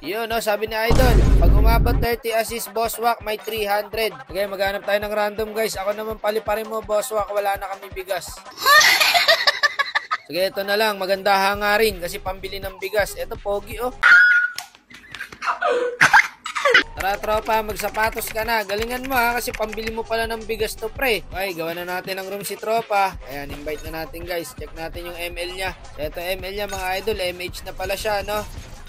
Yun, no, sabi ni Idol, pag umabot 30 assist, Boss Wack, may 300. Okay, maghanap tayo ng random, guys. Ako naman paliparin mo, Boss Wack, wala na kami bigas. Sige, ito na lang. Maganda hangarin kasi pambili ng bigas. Ito, pogi, oh. Tara, tropa, magsapatos ka na. Galingan mo, ha, kasi pambili mo pala ng bigas to, pre. Okay, gawa na natin ang room si tropa. Ayan, invite na natin, guys. Check natin yung ML niya. Ito, ML niya, mga idol. MH na pala siya, no?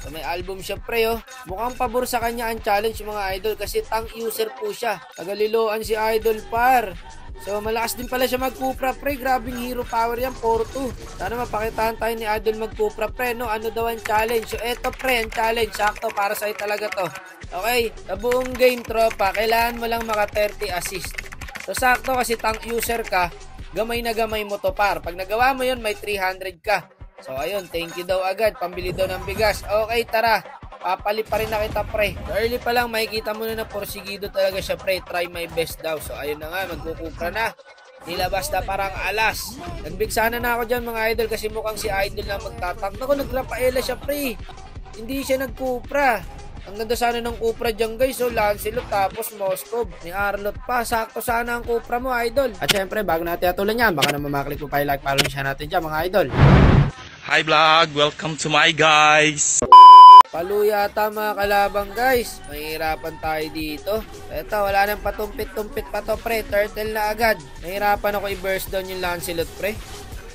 So, may album siya, pre, oh. Mukhang pabor sa kanya ang challenge, mga idol, kasi tank user po siya. Tagaliloan si Idol, par. So, malakas din pala siya mag-Cupra, pre. Grabing hero power yan, 4-2. Sana mapakitaan tayo ni Idol mag-Cupra, pre, no? Ano daw ang challenge? So, eto, pre, ang challenge. Sakto, para sa'yo talaga to. Okay, sa buong game, tropa, kailangan mo lang maka 30 assist. So, sakto kasi tank user ka, gamay na gamay mo to, par. Pag nagawa mo yun, may 300 ka. So, ayun, thank you daw agad. Pambili daw ng bigas. Okay, tara. Papali pa rin na kita, pre. Early pa lang, makikita mo na porsigido talaga siya, pre. Try my best daw. So, ayun na nga, magkukupra na. Nilabas na parang alas. Nagbigsana na ako dyan, mga idol, kasi mukhang si Idol na magtatank. Ako, nagrapaela siya, pre. Hindi siya nagkupra. Ang ganda sana ng Cupra dyan, guys. So, Lancelot tapos Moskov. Ni Arlot pa. Sakto sana ang Cupra mo, Idol. At syempre, bago natin atulan yan, baka naman maklik mo pa yung like, follow siya natin dyan, mga Idol. Hi vlog, welcome to my guys. Palo yata mga kalabang, guys. Mahirapan tayo dito. Eto, wala nang patumpit-tumpit pa to, pre. Turtle na agad. Nahirapan ako i-burst down yung Lancelot, pre.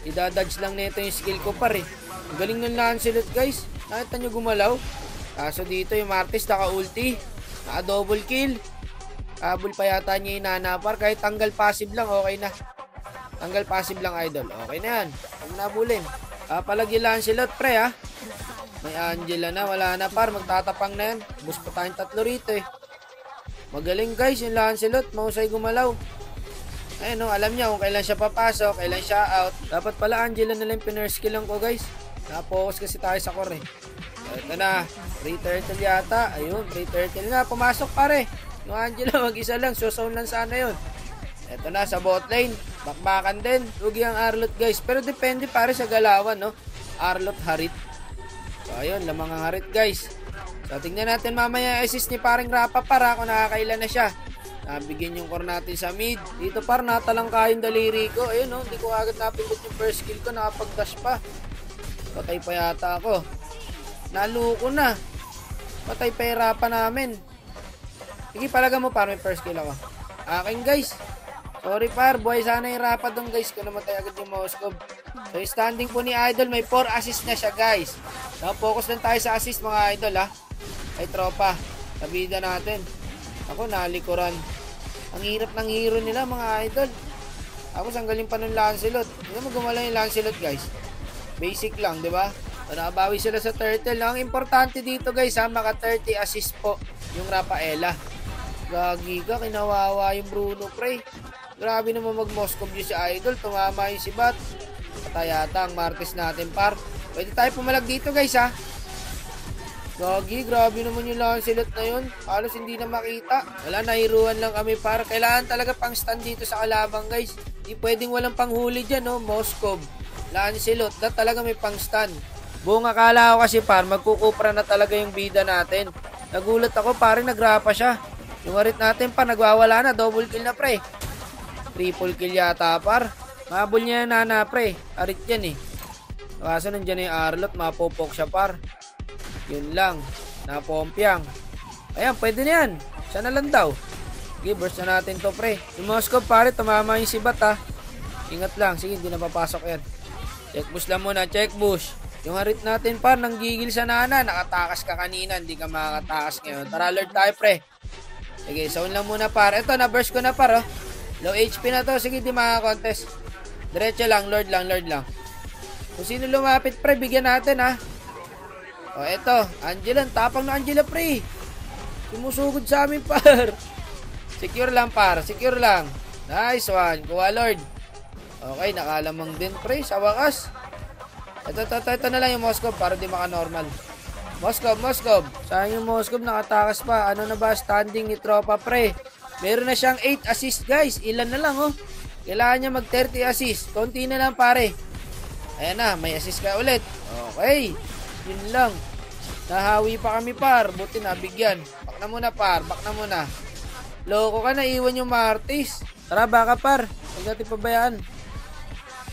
Idadodge lang nito yung skill ko, pare. Ang galing ng Lancelot, guys. Nakita nyo gumalaw? Kaso dito yung Martis naka-ulti. Naka-double kill. Habol pa yata niya yung nanapar. Kahit tanggal passive lang, okay na. Tanggal passive lang, Idol. Okay na yan. Huwag nabulin. Palag yung Lancelot, pre, ha. May Angela na. Wala na, par. Magtatapang na yan. Bus pa tayong tatlo rito, eh. Magaling, guys, yung Lancelot. Mahusay gumalaw. Ayun, no. Alam niya kung kailan siya papasok, kailan siya out. Dapat pala Angela na lang pinurskill ko, guys. Napokus kasi tayo sa core, eh. Ito na, free turtle yata. Ayun, free turtle na. Pumasok, pare. Yung Angela, mag-isa lang. Susown lang sana yun. Ito na, sa bot lane. Bakbakan din. Lugi ang Arlot, guys. Pero depende, pare, sa galawan, no? Arlot, Harit. So, ayun, lamang ang Harit, guys. So, tingnan natin mamaya assist ni paring Rapa, para kung nakakailan na siya. Nabigyan yung core natin sa mid. Dito, par, natalangka yung daliri ko. Ayun, no? Hindi ko agad napindot yung first kill ko. Nakapag-dash pa. Patay pa yata ako. Naluko na. Patay pera pa namin. Sige, palaga mo, par. May first kill ako. Akin, guys. Sorry, par. Buhay sana yung Rapa doon, guys. Kung namatay agad yung Moskov. So, yung standing po ni Idol, may 4 assist na siya, guys. Now, focus lang tayo sa assist, mga Idol, ha. Ay, tropa. Sabida natin. Ako, nalikuran. Ang hirap ng hero nila, mga Idol. Ako, sanggaling pa ng Lancelot. Hindi mo gumala yung Lancelot, guys. Basic lang, di ba? So, nakabawi sila sa turtle. Ang importante dito, guys, ha, maka 30 assist po yung Rafaela. Gagi ka, kinawawa yung Bruno, pre. Grabe naman mag-Moskov yung si Idol. Tumama yung si Bat. Patay yata ang Martes natin, par. Pwede tayo pumalag dito, guys, ha. Gagi, grabe naman yung Lancelot na yun. Halos hindi na makita. Wala, nahiruan lang kami, par. Kailangan talaga pang stand dito sa kalabang, guys. Hindi pwedeng walang panghuli dyan, no. Moskov, Lancelot, na talaga may pang stand. Buong akala ko kasi, par, magkukupra na talaga yung bida natin. Nagulat ako, pare, nagrapa siya. Yung Harit natin, pa, nagwawala na. Double kill na, pre. Triple kill yata, par. Mabol niya yung nana, pre. Harit yan, eh. Kaso nandiyan na yung Arlot, mapopok siya, par. Yun lang. Napompyang. Ayan, pwede na yan. Siya na lang daw. Okay, burst na natin to, pre. Yung Moskov, pare, tumama yung si Bat, ha. Ingat lang. Sige, hindi na papasok yan. Check bush lang muna, check bush. Yung Harit natin, par, nanggigil sa nana. Nakatakas ka kanina, hindi ka makakatakas ngayon. Tara, Lord tayo, pre. Sige, sound lang muna, par. Ito, na-burst ko na, par, oh. Low HP na to. Sige, di makakontest. Diretso lang, Lord lang, Lord lang. Kung sino lumapit, pre, bigyan natin, ha. O, eto. Angela, tapang na Angela, pre. Sumusugod sa amin, par. Secure lang, par. Secure lang. Nice one. Kuha, Lord. Okay, nakalamang din, pre. Sa wakas. Ito na lang yung Moskov para di maka-normal. Moskov. Sayang yung Moskov, nakatakas pa. Ano na ba standing ni tropa, pre? Meron na siyang 8 assist, guys. Ilan na lang, oh. Kailangan niya mag 30 assist. Konti na lang, pare. Ayan na, may assist ka ulit. Okay. Yun lang. Nahawi pa kami par, buti nabigyan. Back na muna par, back na muna. Loko ka na, iwan yung Martis. Tara baka par, huwag natin pabayaan.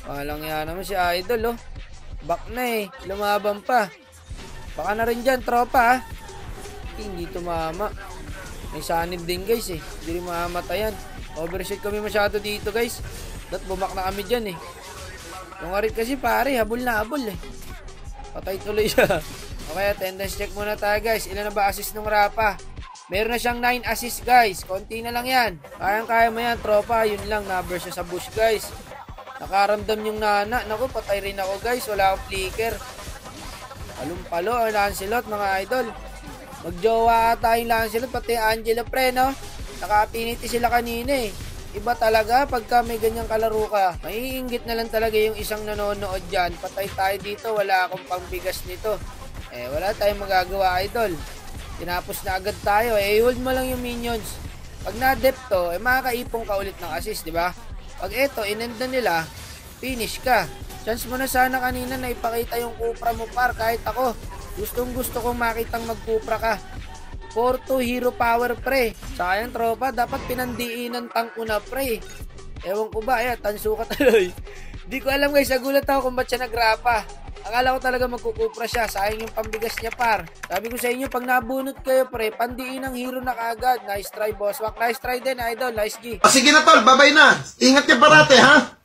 Walang yan naman si Idol oh. Back na eh, lumaban pa. Baka na rin dyan, tropa ha. Hindi tumama. May sanib din guys eh, hindi rin mamatayan. Overshoot kami masyado dito guys. Dat bumak na kami dyan eh. Yung arit kasi pare, habol na habol eh. Patay tuloy siya. Okay, attendance check muna tayo guys. Ilan na ba assist nung Rapa? Meron na siyang 9 assist guys. Konti na lang yan. Kayang-kaya mo yan tropa. Yun lang, na-burst siya sa bush guys. Nakaramdam yung Nana. Naku, patay rin ako guys. Wala akong flicker. Palumpalo ang Lancelot mga idol. Magjowa ata yung Lancelot pati Angela pre no. Naka-affinity sila kanina eh. Iba talaga pagka may ganyang kalaro ka. Maiinggit na lang talaga yung isang nanonood dyan. Patay tayo dito. Wala akong pangbigas nito. Wala tayong magagawa idol. Tinapos na agad tayo. Hold mo lang yung minions. Pag na-dep to, makakaipong ka ulit ng assist, di ba? Pag eto, inend na nila, finish ka. Chance mo na sana kanina na ipakita yung Cupra mo par. Kahit ako, gustong gusto kong makitang mag-Cupra ka. 4-2 hero power pre. Sayang tropa, dapat pinandiinan tank ko na pre. Ewan ko ba, tanso ka tuloy. Di ko alam guys, nagulat ako kung ba't siya nagrapa. Akala ko talaga magkukupra siya. Sayang yung pambigas niya par. Sabi ko sa inyo, pag nabunot kayo pre, pandiin ang hero na kaagad. Nice try boss. Nice try din idol. Nice G. Sige na tol, babay na. Ingat niya parate ha.